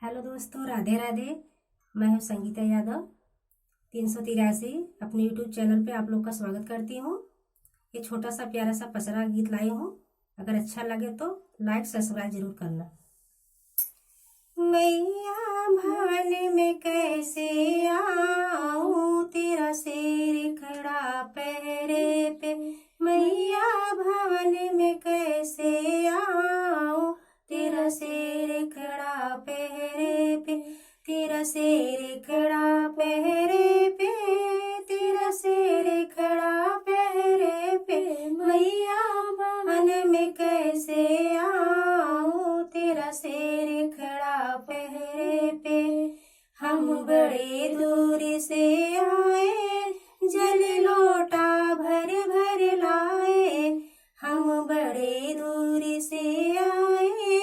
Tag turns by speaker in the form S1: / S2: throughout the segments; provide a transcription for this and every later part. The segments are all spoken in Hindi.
S1: हेलो दोस्तों, राधे राधे। मैं हूँ संगीता यादव 383 अपने यूट्यूब चैनल पे आप लोग का स्वागत करती हूँ। ये छोटा सा प्यारा सा पचरा गीत लाई हूँ। अगर अच्छा लगे तो लाइक सब्सक्राइब जरूर करना। मैया भान में कैसे आऊं, तेरा सिर खड़ा पहरे पे। मैया भान में कैसे आऊं, तेरा सिर खड़ा पहरे पे। तेरा सिर खड़ा पहरे पे, तेरा सिर खड़ा पहरे पे। मैया भान में कैसे आऊं, तेरा सिर खड़ा पहरे पे। हम बड़े दूर से आए, जल लोटा भर भर लाए। हम बड़े दूर से आए,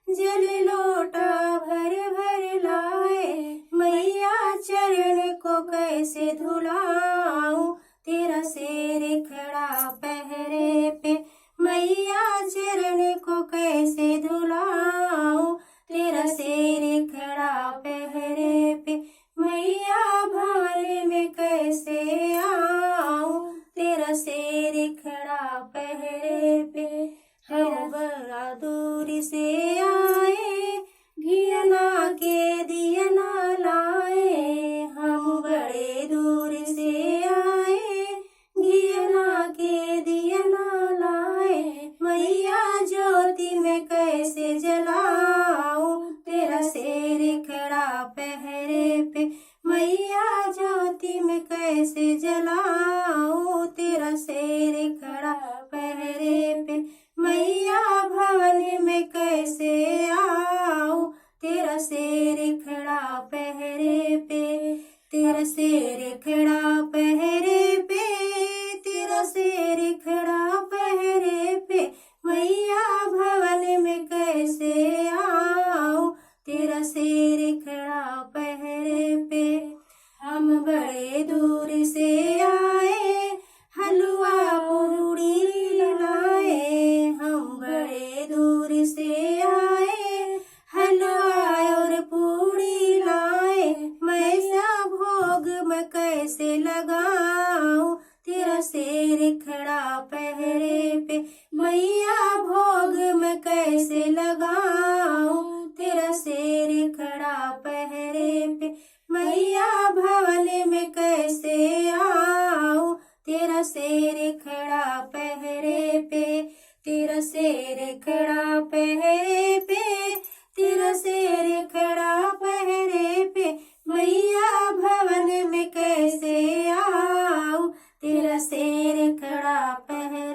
S1: जल लोटा भर भर लाए। मैया चरण को कैसे धुलाऊं, तेरा सिर खड़ा पहरे पे। मैया चरण को कैसे धुलाऊं, तेरा सिर खड़ा पहरे पे। मैया भाले में कैसे आऊं, तेरा सिर खड़ा पहरे पे। हम बड़ा दूर से आए, घियना के दियना लाए। हम बड़े दूर से आए, घियना के दियना लाए। मैया ज्योति में कैसे जलाऊं, तेरा सिर खड़ा पहरे पे। मैया ज्योति में कैसे जलाऊं, तेरा सिर खड़ा पहरे पे। मैया भवन में कैसे आऊं, तेरा सिर खड़ा पहरे पे। तेरा सिर खड़ा पहरे पे, तेरा सिर खड़ा पहरे पे। मैया भवन में कैसे आऊं, तेरा सिर खड़ा पहरे पे। हम बड़े दूर से आए, हलवा पूड़ी लाए। हम बड़े दूर से आए, हलवा और पूड़ी लाए। मैया भोग में कैसे लगाऊं, तेरा सिर खड़ा पहरे पे। मैया भोग में कैसे लगाऊं, तेरा सिर खड़ा पहरे पे। मैया भवन में कैसे आऊं, तेरा सिर खड़ा पहरे पे। तेरा सिर खड़ा पहरे पे, तेरा सिर खड़ा पहरे पे। मैया भवन में कैसे आऊं, तेरा सिर खड़ा पहरे